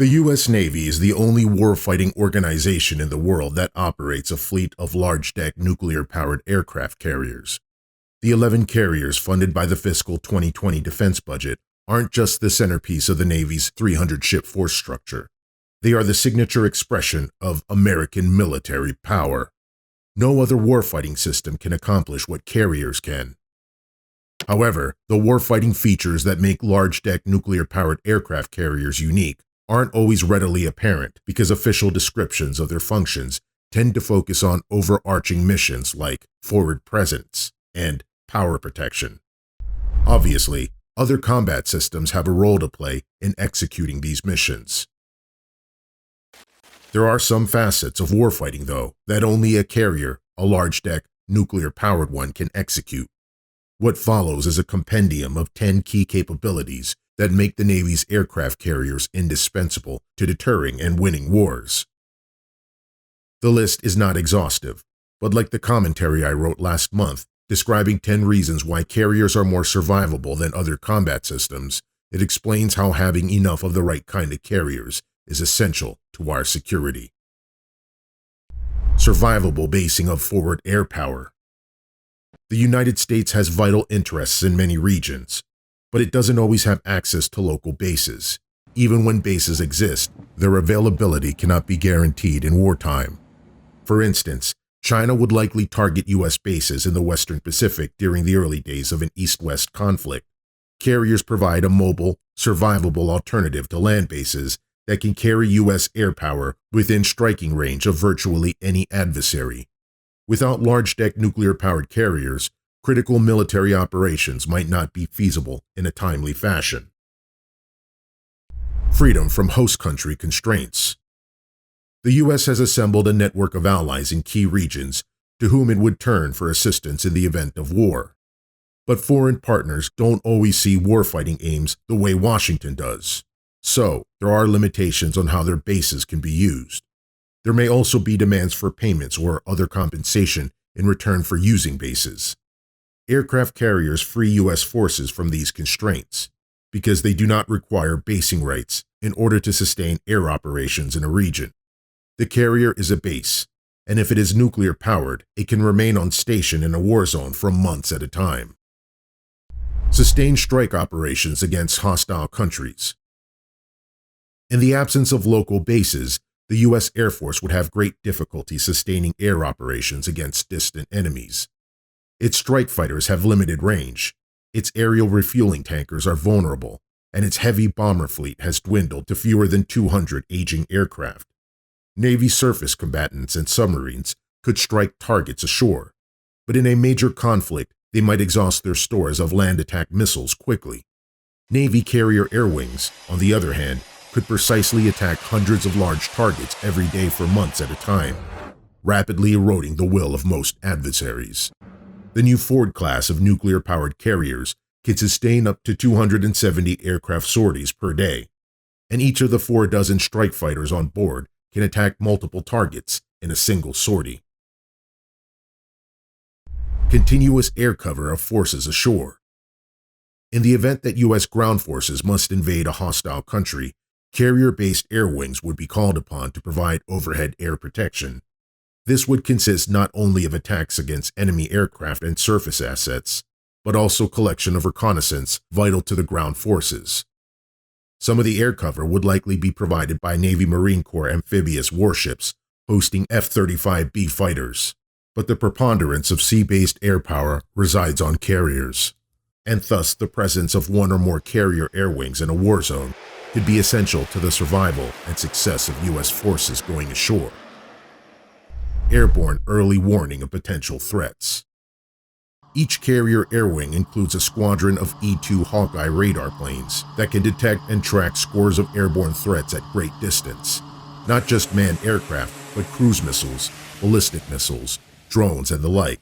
The U.S. Navy is the only warfighting organization in the world that operates a fleet of large-deck nuclear-powered aircraft carriers. The 11 carriers funded by the fiscal 2020 defense budget aren't just the centerpiece of the Navy's 300-ship force structure. They are the signature expression of American military power. No other warfighting system can accomplish what carriers can. However, the warfighting features that make large-deck nuclear-powered aircraft carriers unique aren't always readily apparent because official descriptions of their functions tend to focus on overarching missions like forward presence and power protection. Obviously, other combat systems have a role to play in executing these missions. There are some facets of warfighting, though, that only a carrier, a large-deck, nuclear-powered one, can execute. What follows is a compendium of 10 key capabilities that make the Navy's aircraft carriers indispensable to deterring and winning wars. The list is not exhaustive, but like the commentary I wrote last month describing 10 reasons why carriers are more survivable than other combat systems, it explains how having enough of the right kind of carriers is essential to our security. Survivable basing of forward air power. The United States has vital interests in many regions, but it doesn't always have access to local bases. Even when bases exist, their availability cannot be guaranteed in wartime. For instance, China would likely target U.S. bases in the Western Pacific during the early days of an East-West conflict. Carriers provide a mobile, survivable alternative to land bases that can carry U.S. air power within striking range of virtually any adversary. Without large-deck nuclear-powered carriers, critical military operations might not be feasible in a timely fashion. Freedom from host country constraints. The U.S. has assembled a network of allies in key regions to whom it would turn for assistance in the event of war. But foreign partners don't always see warfighting aims the way Washington does. So, there are limitations on how their bases can be used. There may also be demands for payments or other compensation in return for using bases. Aircraft carriers free U.S. forces from these constraints because they do not require basing rights in order to sustain air operations in a region. The carrier is a base, and if it is nuclear-powered, it can remain on station in a war zone for months at a time. Sustained strike operations against hostile countries. In the absence of local bases, the U.S. Air Force would have great difficulty sustaining air operations against distant enemies. Its strike fighters have limited range, its aerial refueling tankers are vulnerable, and its heavy bomber fleet has dwindled to fewer than 200 aging aircraft. Navy surface combatants and submarines could strike targets ashore, but in a major conflict, they might exhaust their stores of land attack missiles quickly. Navy carrier air wings, on the other hand, could precisely attack hundreds of large targets every day for months at a time, rapidly eroding the will of most adversaries. The new Ford class of nuclear-powered carriers can sustain up to 270 aircraft sorties per day, and each of the 4 strike fighters on board can attack multiple targets in a single sortie. Continuous air cover of forces ashore. In the event that U.S. ground forces must invade a hostile country, carrier-based air wings would be called upon to provide overhead air protection. This would consist not only of attacks against enemy aircraft and surface assets, but also collection of reconnaissance vital to the ground forces. Some of the air cover would likely be provided by Navy Marine Corps amphibious warships hosting F-35B fighters, but the preponderance of sea-based air power resides on carriers, and thus the presence of one or more carrier air wings in a war zone could be essential to the survival and success of U.S. forces going ashore. Airborne early warning of potential threats. Each carrier air wing includes a squadron of E-2 Hawkeye radar planes that can detect and track scores of airborne threats at great distance. Not just manned aircraft, but cruise missiles, ballistic missiles, drones, and the like.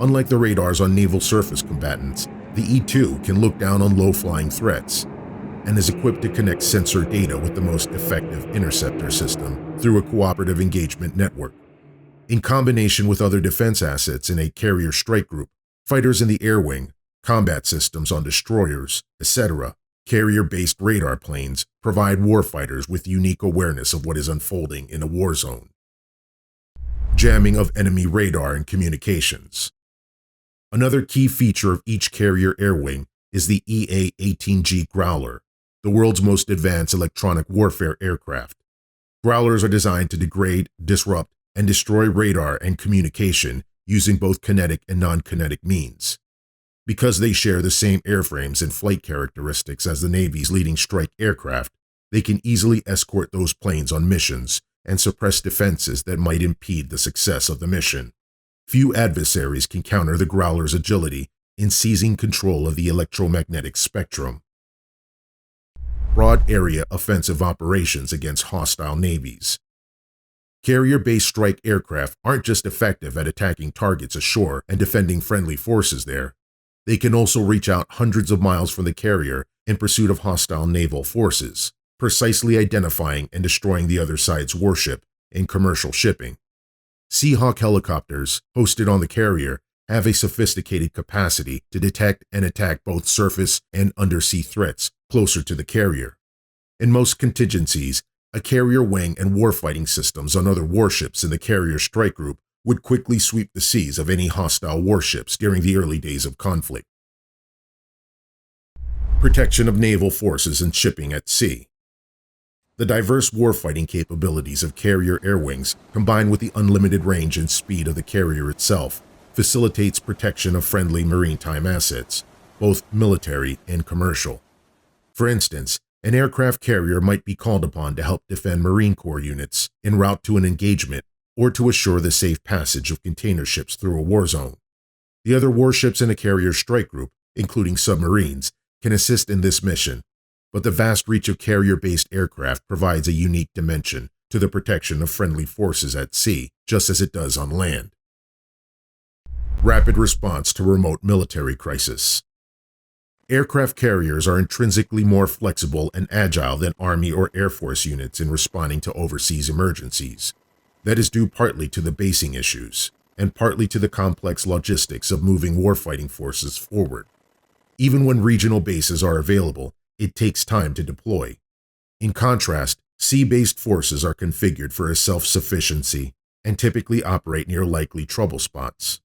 Unlike the radars on naval surface combatants, the E-2 can look down on low-flying threats and is equipped to connect sensor data with the most effective interceptor system through a cooperative engagement network. In combination with other defense assets in a carrier strike group, fighters in the air wing, combat systems on destroyers, etc., Carrier-based radar planes provide warfighters with unique awareness of what is unfolding in a war zone. Jamming of enemy radar and communications. Another key feature of each carrier air wing is the EA-18G Growler, the world's most advanced electronic warfare aircraft. Growlers are designed to degrade, disrupt, and destroy radar and communication using both kinetic and non-kinetic means. Because they share the same airframes and flight characteristics as the Navy's leading strike aircraft, they can easily escort those planes on missions and suppress defenses that might impede the success of the mission. Few adversaries can counter the Growler's agility in seizing control of the electromagnetic spectrum. Broad area offensive operations against hostile navies. Carrier-based strike aircraft aren't just effective at attacking targets ashore and defending friendly forces there. They can also reach out hundreds of miles from the carrier in pursuit of hostile naval forces, precisely identifying and destroying the other side's warship in commercial shipping. Seahawk helicopters, hosted on the carrier, have a sophisticated capacity to detect and attack both surface and undersea threats closer to the carrier. In most contingencies, a carrier wing and warfighting systems on other warships in the carrier strike group would quickly sweep the seas of any hostile warships during the early days of conflict. Protection of naval forces and shipping at sea. The diverse warfighting capabilities of carrier air wings, combined with the unlimited range and speed of the carrier itself, facilitates protection of friendly maritime assets, both military and commercial. For instance, an aircraft carrier might be called upon to help defend Marine Corps units en route to an engagement or to assure the safe passage of container ships through a war zone. The other warships in a carrier strike group, including submarines, can assist in this mission, but the vast reach of carrier-based aircraft provides a unique dimension to the protection of friendly forces at sea, just as it does on land. Rapid response to remote military crisis. Aircraft carriers are intrinsically more flexible and agile than Army or Air Force units in responding to overseas emergencies. That is due partly to the basing issues, and partly to the complex logistics of moving warfighting forces forward. Even when regional bases are available, it takes time to deploy. In contrast, sea-based forces are configured for a self-sufficiency and typically operate near likely trouble spots.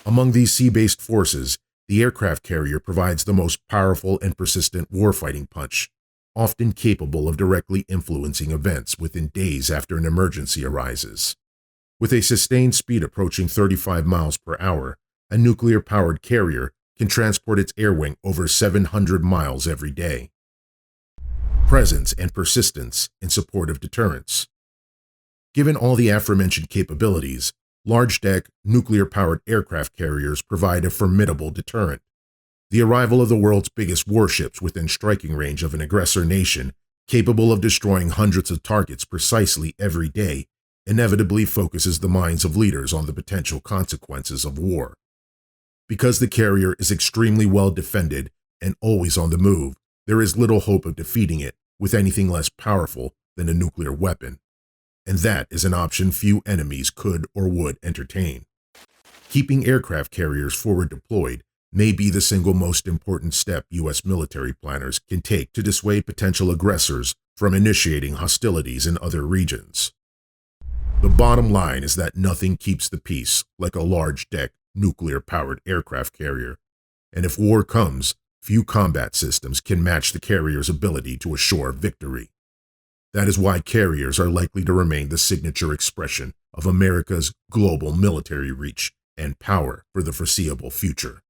Among these sea-based forces, the aircraft carrier provides the most powerful and persistent warfighting punch, often capable of directly influencing events within days after an emergency arises. With a sustained speed approaching 35 miles per hour, a nuclear-powered carrier can transport its air wing over 700 miles every day. Presence and persistence in support of deterrence. Given all the aforementioned capabilities, large-deck, nuclear-powered aircraft carriers provide a formidable deterrent. The arrival of the world's biggest warships within striking range of an aggressor nation, capable of destroying hundreds of targets precisely every day, inevitably focuses the minds of leaders on the potential consequences of war. Because the carrier is extremely well defended and always on the move, there is little hope of defeating it with anything less powerful than a nuclear weapon. And that is an option few enemies could or would entertain. Keeping aircraft carriers forward deployed may be the single most important step U.S. military planners can take to dissuade potential aggressors from initiating hostilities in other regions. The bottom line is that nothing keeps the peace like a large-deck, nuclear-powered aircraft carrier, and if war comes, few combat systems can match the carrier's ability to assure victory. That is why carriers are likely to remain the signature expression of America's global military reach and power for the foreseeable future.